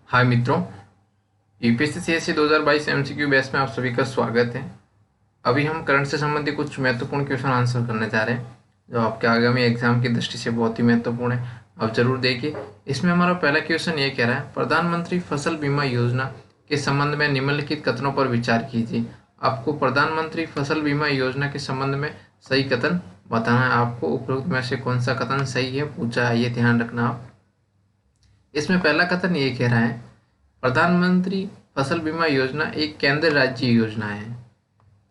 हाय मित्रों, UPSC CSC 2022 MCQ batch में आप सभी का स्वागत है। अभी हम करंट से संबंधित कुछ महत्वपूर्ण क्वेश्चन आंसर करने जा रहे हैं जो आपके आगामी एग्जाम की दृष्टि से बहुत ही महत्वपूर्ण है। आप जरूर देखिए। इसमें हमारा पहला क्वेश्चन ये कह रहा है, प्रधानमंत्री फसल बीमा योजना के संबंध में निम्नलिखित कथनों पर विचार कीजिए। आपको प्रधानमंत्री फसल बीमा योजना के संबंध में सही कथन बताना है। आपको उपरोक्त में से कौन सा कथन सही है पूछा है, ये ध्यान रखना आप। इसमें पहला कथन ये कह रहा है, प्रधानमंत्री फसल बीमा योजना एक केंद्र राज्य योजना है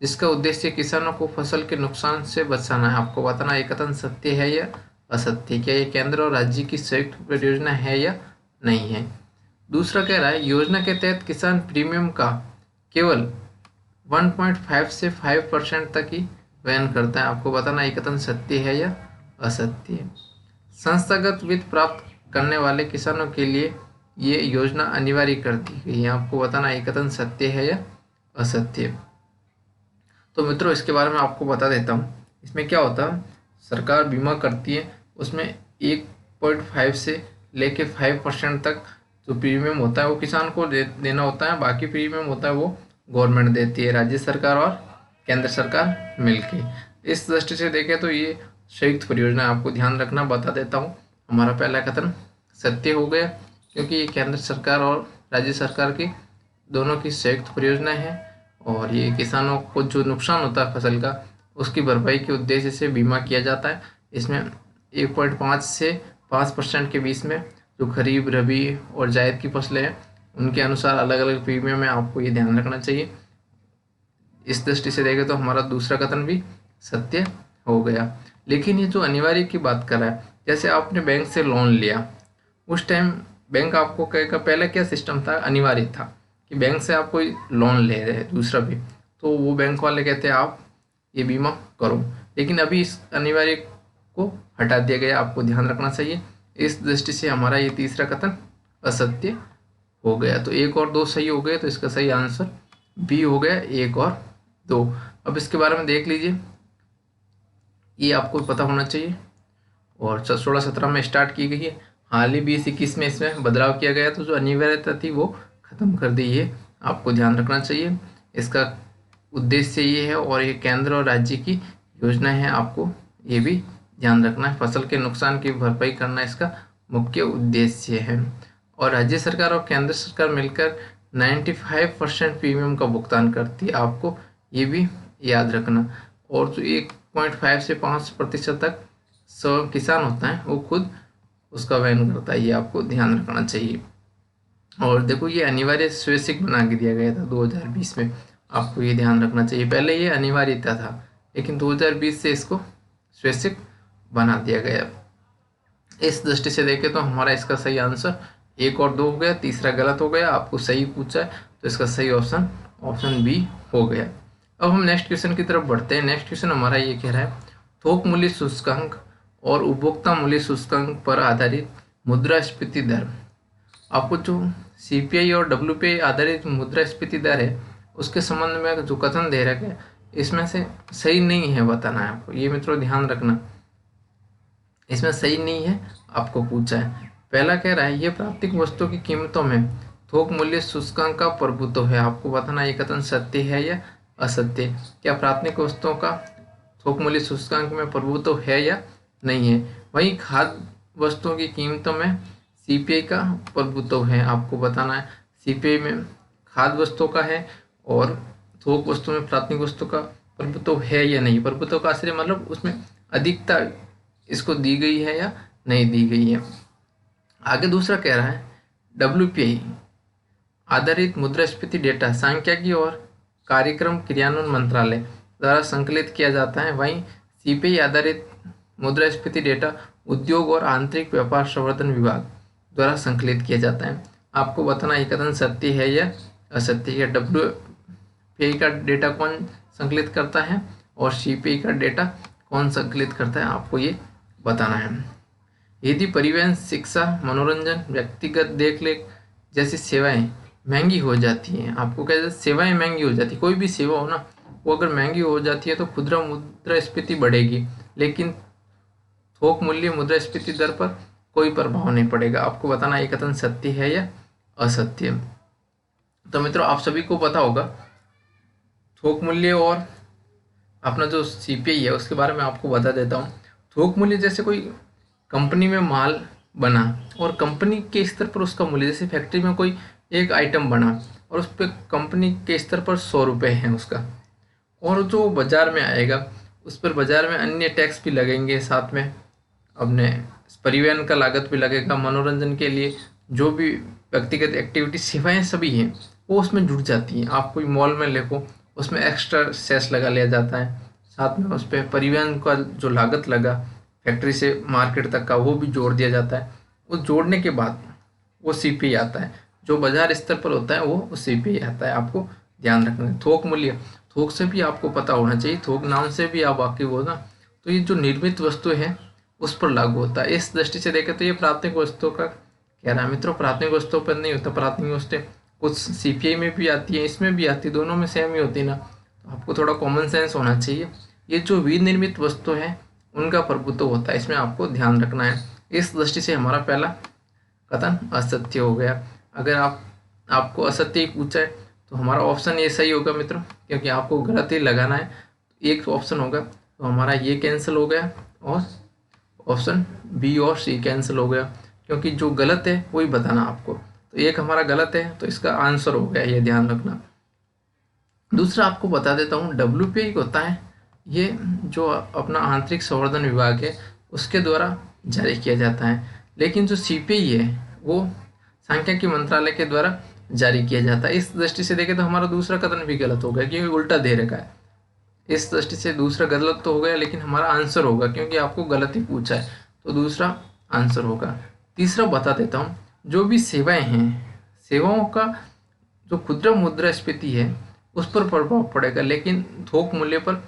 जिसका उद्देश्य किसानों को फसल के नुकसान से बचाना है। आपको बताना ये कथन सत्य है या असत्य, क्या ये केंद्र और राज्य की संयुक्त परियोजना है या नहीं है। दूसरा कह रहा है, योजना के तहत किसान प्रीमियम का केवल 1.5 से 5% तक ही वहन करता है। आपको बताना ये कथन सत्य है या असत्य है। संस्थागत वित्त प्राप्त करने वाले किसानों के लिए ये योजना अनिवार्य कर दी गई है। आपको बताना ये कथन सत्य है या असत्य। तो मित्रों, इसके बारे में आपको बता देता हूँ। इसमें क्या होता है, सरकार बीमा करती है, उसमें 1.5 से लेके 5% तक जो प्रीमियम होता है वो किसान को देना होता है। बाकी प्रीमियम होता है वो गवर्नमेंट देती है, राज्य सरकार और केंद्र सरकार मिलके। इस दृष्टि से देखें तो ये संयुक्त परियोजना, आपको ध्यान रखना, बता देता हूँ। हमारा पहला कथन सत्य हो गया क्योंकि ये केंद्र सरकार और राज्य सरकार की दोनों की संयुक्त परियोजना है और ये किसानों को जो नुकसान होता है फसल का उसकी भरपाई के उद्देश्य से बीमा किया जाता है। इसमें 1.5 से 5% के बीच में जो खरीफ, रबी और जायद की फसलें हैं उनके अनुसार अलग अलग प्रीमियम है। आपको ये ध्यान रखना चाहिए। इस दृष्टि से देखें तो हमारा दूसरा कथन भी सत्य हो गया। लेकिन ये जो अनिवार्य की बात कर रहा है, जैसे आपने बैंक से लोन लिया, उस टाइम बैंक आपको कहेगा, पहले क्या सिस्टम था, अनिवार्य था कि बैंक से आप कोई लोन ले रहे हैं दूसरा भी, तो वो बैंक वाले कहते हैं आप ये बीमा करो। लेकिन अभी इस अनिवार्य को हटा दिया गया, आपको ध्यान रखना चाहिए। इस दृष्टि से हमारा ये तीसरा कथन असत्य हो गया। तो 1 और 2 सही हो गए, तो इसका सही आंसर बी हो गया, 1 और 2। अब इसके बारे में देख लीजिए, ये आपको पता होना चाहिए और 16-17 में स्टार्ट की गई है। हाल ही 20-21 में इसमें बदलाव किया गया, तो जो अनिवार्यता थी वो खत्म कर दी है। आपको ध्यान रखना चाहिए। इसका उद्देश्य ये है और ये केंद्र और राज्य की योजना है, आपको ये भी ध्यान रखना है। फसल के नुकसान की भरपाई करना इसका मुख्य उद्देश्य है और राज्य सरकार और केंद्र सरकार मिलकर 95% प्रीमियम का भुगतान करती है। आपको ये भी याद रखना। और जो 1.5 से 5% तक किसान होता है वो खुद उसका वहन करता है, ये आपको ध्यान रखना चाहिए। और देखो, ये अनिवार्य स्वैच्छिक बना के दिया गया था 2020 में, आपको ये ध्यान रखना चाहिए। पहले ये अनिवार्यता था लेकिन 2020 से इसको स्वैच्छिक बना दिया गया। इस दृष्टि से देखें तो हमारा इसका सही आंसर 1 और 2 हो गया, तीसरा गलत हो गया। आपको सही पूछा है तो इसका सही ऑप्शन बी हो गया। अब हम नेक्स्ट क्वेश्चन की तरफ बढ़ते हैं। नेक्स्ट क्वेश्चन हमारा ये कह रहा है, थोक मूल्य सूचकांक और उपभोक्ता मूल्य सूचकांक पर आधारित मुद्रास्फीति दर। आपको जो सीपीआई और डब्ल्यूपीआई आधारित मुद्रास्फीति दर है उसके संबंध में जो कथन दे रखा है इसमें से सही नहीं है बताना है आपको। ये मित्रों ध्यान रखना, इसमें सही नहीं है आपको पूछा है। पहला कह रहा है, ये प्राप्तिक वस्तुओं की कीमतों में थोक मूल्य सूचकांक का प्रभुत्व है। आपको बताना ये कथन सत्य है या असत्य। क्या प्राथमिक वस्तुओं का थोक मूल्य सूचकांक में प्रभुत्व है या नहीं है। वहीं खाद्य वस्तुओं की कीमतों में सीपीआई का प्रभुत्व है। आपको बताना है सीपीआई में खाद्य वस्तुओं का है और थोक वस्तु में प्राथमिक वस्तु का प्रभुत्व है या नहीं। प्रभुत्व का आश्रय मतलब उसमें अधिकता इसको दी गई है या नहीं दी गई है। आगे दूसरा कह रहा है, डब्ल्यूपीआई आधारित मुद्रास्फीति डेटा सांख्यिकी और कार्यक्रम क्रियान्वयन मंत्रालय द्वारा संकलित किया जाता है। वहीं सीपीआई आधारित मुद्रास्फीति डेटा उद्योग और आंतरिक व्यापार संवर्धन विभाग द्वारा संकलित किया जाता है। आपको बताना ये कथन सत्य है या असत्य है। डब्ल्यूपीआई का डेटा कौन संकलित करता है और सीपीआई का डेटा कौन संकलित करता है, आपको ये बताना है। यदि परिवहन, शिक्षा, मनोरंजन, व्यक्तिगत देखरेख जैसी सेवाएं महंगी हो जाती हैं, आपको कहते हैं सेवाएं महंगी हो जाती, कोई भी सेवा हो ना वो अगर महंगी हो जाती है तो खुदरा मुद्रास्फीति बढ़ेगी, लेकिन थोक मूल्य मुद्रास्फीति दर पर कोई प्रभाव नहीं पड़ेगा। आपको बताना ये कथन सत्य है या असत्य। तो मित्रों आप सभी को पता होगा थोक मूल्य और अपना जो सीपीआई है उसके बारे में आपको बता देता हूँ। थोक मूल्य जैसे कोई कंपनी में माल बना और कंपनी के स्तर पर उसका मूल्य, जैसे फैक्ट्री में कोई एक आइटम बना और उस पर कंपनी के स्तर पर 100 रुपये है उसका, और जो बाजार में आएगा उस पर बाजार में अन्य टैक्स भी लगेंगे, साथ में अपने परिवहन का लागत भी लगेगा, मनोरंजन के लिए जो भी व्यक्तिगत एक्टिविटी सेवाएं सभी हैं वो उसमें जुड़ जाती हैं। आप कोई मॉल में देखो उसमें एक्स्ट्रा सेस लगा लिया जाता है, साथ में उस पर परिवहन का जो लागत लगा फैक्ट्री से मार्केट तक का वो भी जोड़ दिया जाता है। उस जोड़ने के बाद वो सीपीआई आता है, जो बाजार स्तर पर होता है वो सीपीआई आता है। आपको ध्यान रखना है। थोक मूल्य, थोक से भी आपको पता होना चाहिए, थोक नाम से भी आप वाकिफ हो ना, तो ये जो निर्मित वस्तु है उस पर लागू होता है। इस दृष्टि से देखें तो ये प्राथमिक वस्तुओं का कह रहा है मित्रों, प्राथमिक वस्तुओं पर नहीं होता। प्राथमिक वस्तुएं कुछ सीपीआई में भी आती है, इसमें भी आती है, दोनों में सेम ही होती है ना, तो आपको थोड़ा कॉमन सेंस होना चाहिए। ये जो विनिर्मित वस्तु है उनका प्रभुत्व होता है, इसमें आपको ध्यान रखना है। इस दृष्टि से हमारा पहला कथन असत्य हो गया। अगर आपको असत्य ही पूछा है तो हमारा ऑप्शन ये सही होगा मित्रों, क्योंकि आपको गलत ही लगाना है। एक ऑप्शन होगा तो हमारा ये कैंसिल हो गया और ऑप्शन बी और सी कैंसिल हो गया, क्योंकि जो गलत है वही बताना आपको। तो एक हमारा गलत है तो इसका आंसर हो गया, ये ध्यान रखना। दूसरा आपको बता देता हूँ, डब्ल्यूपीआई होता है ये जो अपना आंतरिक संवर्धन विभाग है उसके द्वारा जारी किया जाता है, लेकिन जो सीपीआई है वो सांख्यिकी मंत्रालय के द्वारा जारी किया जाता है। इस दृष्टि से देखें तो हमारा दूसरा कथन भी गलत हो गया, क्योंकि उल्टा दे रखा है। इस दृष्टि से दूसरा गलत तो हो गया, लेकिन हमारा आंसर होगा क्योंकि आपको गलत ही पूछा है, तो दूसरा आंसर होगा। तीसरा बता देता हूँ, जो भी सेवाएं हैं, सेवाओं का जो खुदरा मुद्रास्फीति है उस पर प्रभाव पड़ेगा, लेकिन थोक मूल्य पर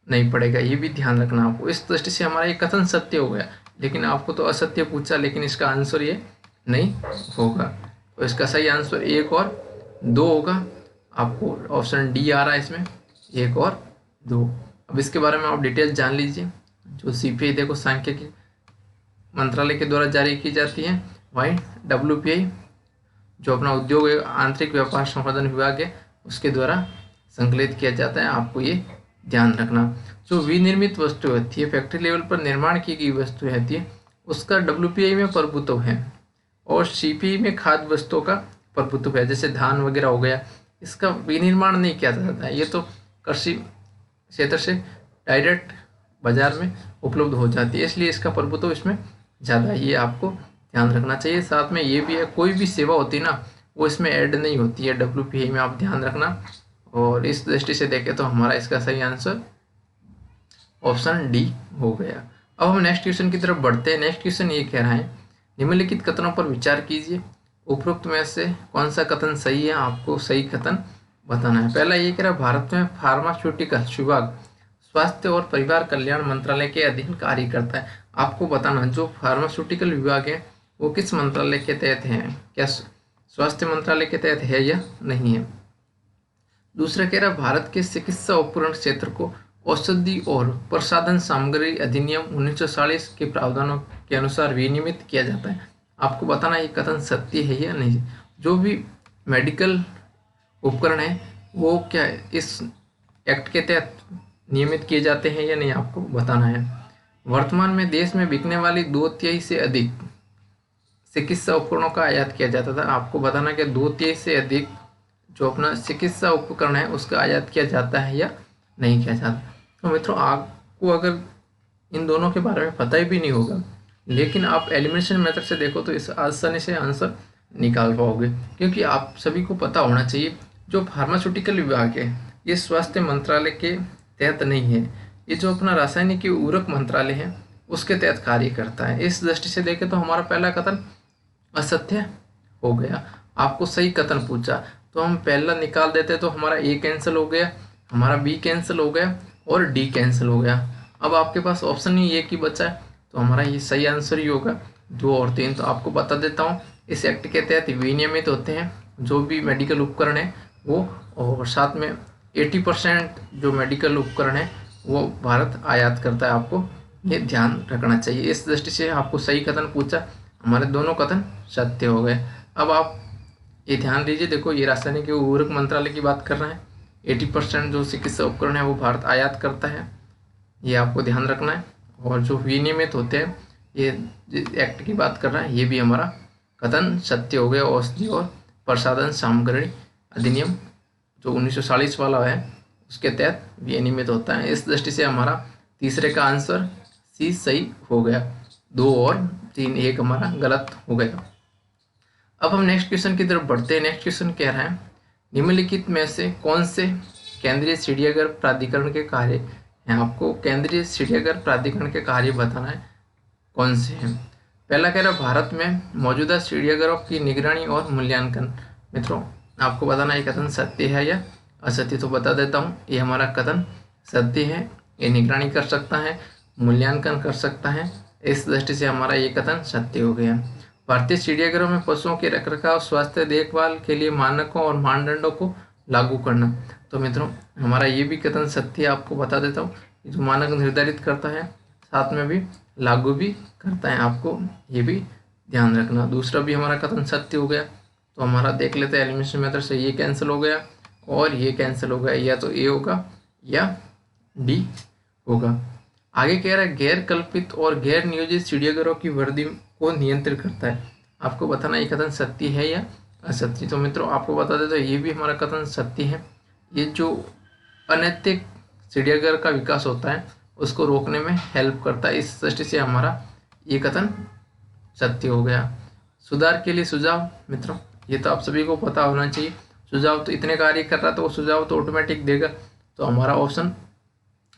नहीं पड़ेगा, ये भी ध्यान रखना आपको। इस दृष्टि से हमारा ये कथन सत्य हो गया, लेकिन आपको तो असत्य पूछा, लेकिन इसका आंसर ये नहीं होगा। तो इसका सही आंसर 1 और 2 होगा। आपको ऑप्शन डी आ रहा है इसमें, 1 और 2। अब इसके बारे में आप डिटेल जान लीजिए। जो सीपीआई देखो सांख्यिकी मंत्रालय के द्वारा जारी की जाती है, वहीं डब्ल्यूपीआई जो अपना उद्योग आंतरिक व्यापार संवर्धन विभाग है उसके द्वारा संकलित किया जाता है। आपको ये ध्यान रखना। जो विनिर्मित वस्तु होती है, फैक्ट्री लेवल पर निर्माण की गई वस्तु रहती है, उसका डब्ल्यूपीआई में प्रभुत्व है, और सीपीआई में खाद्य वस्तुओं का प्रभुत्व है, जैसे धान वगैरह हो गया, इसका विनिर्माण नहीं किया जाता है, ये तो कृषि क्षेत्र से डायरेक्ट बाजार में उपलब्ध हो जाती है, इसलिए इसका प्रभुत्व इसमें ज़्यादा है, ये आपको ध्यान रखना चाहिए। साथ में ये भी है, कोई भी सेवा होती है ना वो इसमें ऐड नहीं होती है डब्ल्यूपीआई में, आप ध्यान रखना। और इस दृष्टि से देखें तो हमारा इसका सही आंसर ऑप्शन डी हो गया। अब हम नेक्स्ट क्वेश्चन की तरफ बढ़ते हैं। नेक्स्ट क्वेश्चन ये कह रहा है, निम्नलिखित कथनों पर विचार कीजिए, उपरोक्त में से कौन सा कथन सही है, आपको सही कथन बताना है। पहला ये कह रहा है, भारत में फार्मास्यूटिकल विभाग स्वास्थ्य और परिवार कल्याण मंत्रालय के अधीन कार्य करता है। आपको बताना जो फार्मास्यूटिकल विभाग है वो किस मंत्रालय के तहत है, क्या स्वास्थ्य मंत्रालय के तहत है या नहीं है। दूसरा कह रहा है, भारत के चिकित्सा उपकरण क्षेत्र को औषधि और प्रसाधन सामग्री अधिनियम 1940 के प्रावधानों के अनुसार विनियमित किया जाता है। आपको बताना ये कथन सत्य है या नहीं। जो भी मेडिकल उपकरण है वो क्या इस एक्ट के तहत नियमित किए जाते हैं या नहीं, आपको बताना है। वर्तमान में देश में बिकने वाली 2/3 से अधिक चिकित्सा उपकरणों का आयात किया जाता था। आपको बताना कि 2/3 से अधिक जो अपना चिकित्सा उपकरण है उसका आयात किया जाता है या नहीं किया जाता। तो मित्रों आपको अगर इन दोनों के बारे में पता ही भी नहीं होगा, लेकिन आप एलिमिनेशन मेथड से देखो तो इस आसानी से आंसर निकाल पाओगे, क्योंकि आप सभी को पता होना चाहिए जो फार्मास्यूटिकल विभाग है ये स्वास्थ्य मंत्रालय के तहत नहीं है, ये जो अपना रासायनिक उर्वरक मंत्रालय है उसके तहत कार्य करता है। इस दृष्टि से देखें तो हमारा पहला कथन असत्य हो गया। आपको सही कथन पूछा तो हम पहला निकाल देते तो हमारा ए कैंसिल हो गया, हमारा बी कैंसिल हो गया और डी कैंसिल हो गया। अब आपके पास ऑप्शन ही एक ही बचा है, तो हमारा ये सही आंसर ही होगा 2 और 3। तो आपको बता देता हूँ इस एक्ट के तहत विनियमित होते हैं जो भी मेडिकल उपकरण है वो, और साथ में 80% जो मेडिकल उपकरण है वो भारत आयात करता है। आपको ये ध्यान रखना चाहिए। इस दृष्टि से आपको सही कथन पूछा, हमारे दोनों कथन सत्य हो गए। अब आप ये ध्यान दीजिए। देखो ये रासायनिक एवं उर्वरक मंत्रालय की बात कर रहे हैं। 80% जो चिकित्सा उपकरण है वो भारत आयात करता है, ये आपको ध्यान रखना है। और जो विनियमित होते हैं, ये एक्ट की बात कर रहे हैं, ये भी हमारा कथन सत्य हो गया। औषधि और प्रसाधन सामग्री अधिनियम जो 1940 वाला है उसके तहत विनियमित होता है। इस दृष्टि से हमारा तीसरे का आंसर सी सही हो गया। 2 और 3, 1 हमारा गलत हो गया। अब हम नेक्स्ट क्वेश्चन की तरफ बढ़ते हैं। नेक्स्ट क्वेश्चन कह रहा है निम्नलिखित में से कौन से केंद्रीय चिड़ियाघर प्राधिकरण के कार्य हैं। आपको केंद्रीय चिड़ियाघर प्राधिकरण के कार्य बताना है कौन से हैं। पहला कह रहा है भारत में मौजूदा चिड़ियाघरों की निगरानी और मूल्यांकन। मित्रों आपको बताना ये कथन सत्य है या असत्य, तो बता देता हूँ। ये हमारा कथन सत्य है। ये निगरानी कर सकता है, मूल्यांकन कर सकता है, इस दृष्टि से हमारा ये कथन सत्य हो गया। भारतीय चिड़ियाघरों में पशुओं के रखरखाव, स्वास्थ्य देखभाल के लिए मानकों और मानदंडों को लागू करना। तो मित्रों हमारा ये भी कथन सत्य, आपको बता देता हूँ। जो मानक निर्धारित करता है साथ में भी लागू भी करता है, आपको ये भी ध्यान रखना। दूसरा भी हमारा कथन सत्य हो गया। तो हमारा देख लेते हैं एलिमिनेशन मेथड से, ये कैंसिल हो गया और ये कैंसिल हो गया। या तो ए होगा या डी होगा। आगे कह रहा है गैर कल्पित और गैर नियोजित चिड़ियाघरों की वृद्धि को नियंत्रित करता है। आपको बताना ये कथन सत्य है या असत्य। तो मित्रों आपको बता दें तो ये भी हमारा कथन सत्य है। ये जो अनैतिक चिड़ियाघर का विकास होता है उसको रोकने में हेल्प करता है। इस दृष्टि से हमारा ये कथन सत्य हो गया। सुधार के लिए सुझाव, मित्रों ये तो आप सभी को पता होना चाहिए। सुझाव तो इतने कार्य कर रहा है तो वो सुझाव तो ऑटोमेटिक देगा। तो हमारा ऑप्शन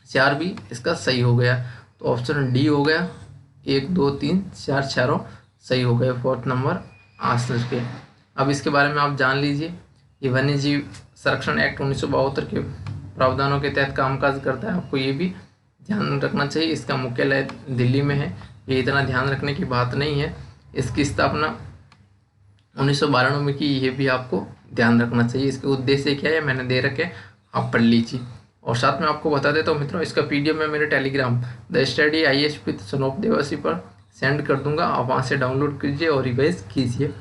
4 भी इसका सही हो गया। तो ऑप्शन डी हो गया। 1 2 3 4 चारों सही हो गए। 4th नंबर आंसर के। अब इसके बारे में आप जान लीजिए। ये वन्य जीव संरक्षण एक्ट 1972 के प्रावधानों के तहत कामकाज करता है। आपको ये भी ध्यान रखना चाहिए। इसका मुख्यालय दिल्ली में है। ये इतना ध्यान रखने की बात नहीं है। इसकी स्थापना 1992 में की, ये भी आपको ध्यान रखना चाहिए। इसके उद्देश्य क्या है मैंने दे रखे, आप पढ़ लीजिए। और साथ में आपको बता देता हूँ मित्रों, इसका पीडीएफ मैं मेरे Telegram the study IAS with Sanop Dewasi पर सेंड कर दूंगा। आप वहाँ से डाउनलोड कीजिए और रिवाइज कीजिए।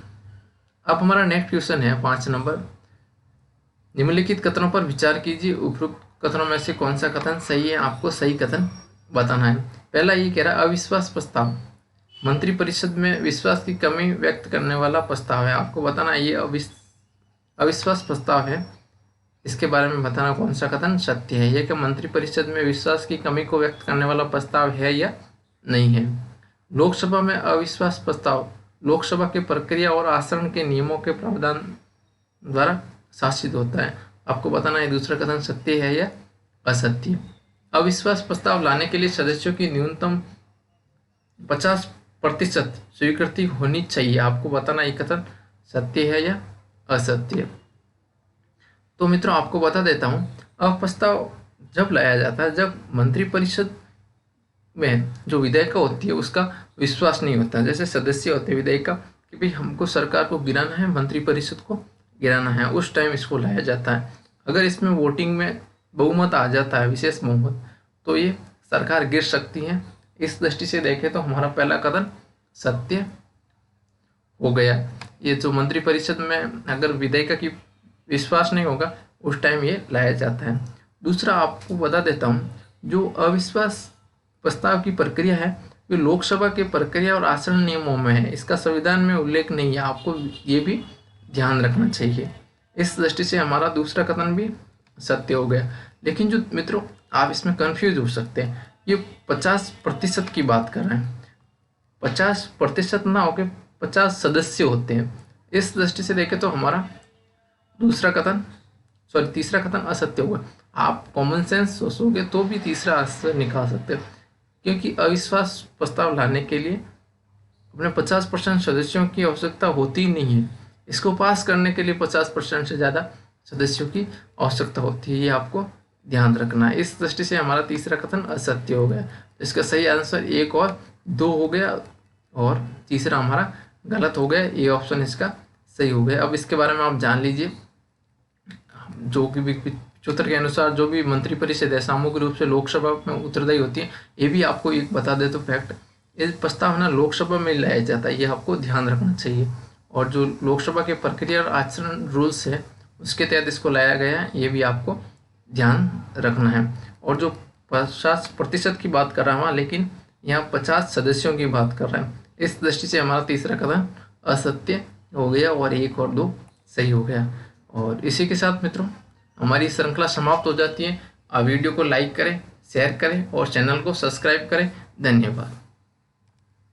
अब हमारा नेक्स्ट क्वेश्चन है 5 नंबर। निम्नलिखित कथनों पर विचार कीजिए। उपरोक्त कथनों में से कौन सा कथन सही है, आपको सही कथन बताना है। पहला ये कह रहा है अविश्वास प्रस्ताव मंत्रिपरिषद में विश्वास की कमी व्यक्त करने वाला प्रस्ताव है। आपको बताना ये अविश्वास प्रस्ताव है। इसके बारे में बताना कौन सा कथन सत्य है। यह कि मंत्रिपरिषद में विश्वास की कमी को व्यक्त करने वाला प्रस्ताव है या नहीं है। लोकसभा में अविश्वास प्रस्ताव लोकसभा के प्रक्रिया और आचरण के नियमों के प्रावधान द्वारा शासित होता है। आपको बताना है दूसरा कथन सत्य है या असत्य। अविश्वास प्रस्ताव लाने के लिए सदस्यों की न्यूनतम 50% स्वीकृति होनी चाहिए। आपको बताना ये कथन सत्य है या असत्य। तो मित्रों आपको बता देता हूँ, अब प्रस्ताव जब लाया जाता है जब मंत्रिपरिषद में जो विधेयक होती है उसका विश्वास नहीं होता। जैसे सदस्य होते हैं विधेयक कि भाई हमको सरकार को गिराना है, मंत्रिपरिषद को गिराना है, उस टाइम इसको लाया जाता है। अगर इसमें वोटिंग में बहुमत आ जाता है, विशेष बहुमत, तो ये सरकार गिर सकती है। इस दृष्टि से देखें तो हमारा पहला कथन सत्य हो गया। ये जो मंत्रिपरिषद में अगर विधेयक की विश्वास नहीं होगा उस टाइम ये लाया जाता है। दूसरा आपको बता देता हूँ, जो अविश्वास प्रस्ताव की प्रक्रिया है ये लोकसभा के प्रक्रिया और आचरण नियमों में है। इसका संविधान में उल्लेख नहीं है। आपको ये भी ध्यान रखना चाहिए। इस दृष्टि से हमारा दूसरा कथन भी सत्य हो गया। लेकिन जो मित्रों आप इसमें कंफ्यूज हो सकते हैं, ये 50% की बात कर रहे हैं। 50% ना होके 50 सदस्य होते हैं। इस दृष्टि से देखें तो हमारा तीसरा कथन असत्य होगा। आप कॉमन सेंस सोचोगे तो भी तीसरा आंसर निकाल सकते हो, क्योंकि अविश्वास प्रस्ताव लाने के लिए अपने 50% सदस्यों की आवश्यकता होती नहीं है। इसको पास करने के लिए 50% से ज़्यादा सदस्यों की आवश्यकता होती है। ये आपको ध्यान रखना है। इस दृष्टि से हमारा तीसरा कथन असत्य हो गया। इसका सही आंसर 1 और 2 हो गया और तीसरा हमारा गलत हो गया। ये ऑप्शन इसका सही हो गया। अब इसके बारे में आप जान लीजिए। जो कि 75 के अनुसार जो भी मंत्रिपरिषद है सामूहिक रूप से लोकसभा में उत्तरदायी होती है। ये भी आपको एक बता दे तो फैक्ट, ये प्रस्ताव ना लोकसभा में लाया जाता है, ये आपको ध्यान रखना चाहिए। और जो लोकसभा के प्रक्रिया और आचरण रूल्स है उसके तहत इसको लाया गया है, ये भी आपको ध्यान रखना है। और जो 50% की बात कर रहा हूँ, लेकिन यहाँ 50 सदस्यों की बात कर रहा है। इस दृष्टि से हमारा तीसरा कथन असत्य हो गया और 1 और 2 सही हो गया। और इसी के साथ मित्रों हमारी श्रृंखला समाप्त हो जाती है। आप वीडियो को लाइक करें, शेयर करें और चैनल को सब्सक्राइब करें। धन्यवाद।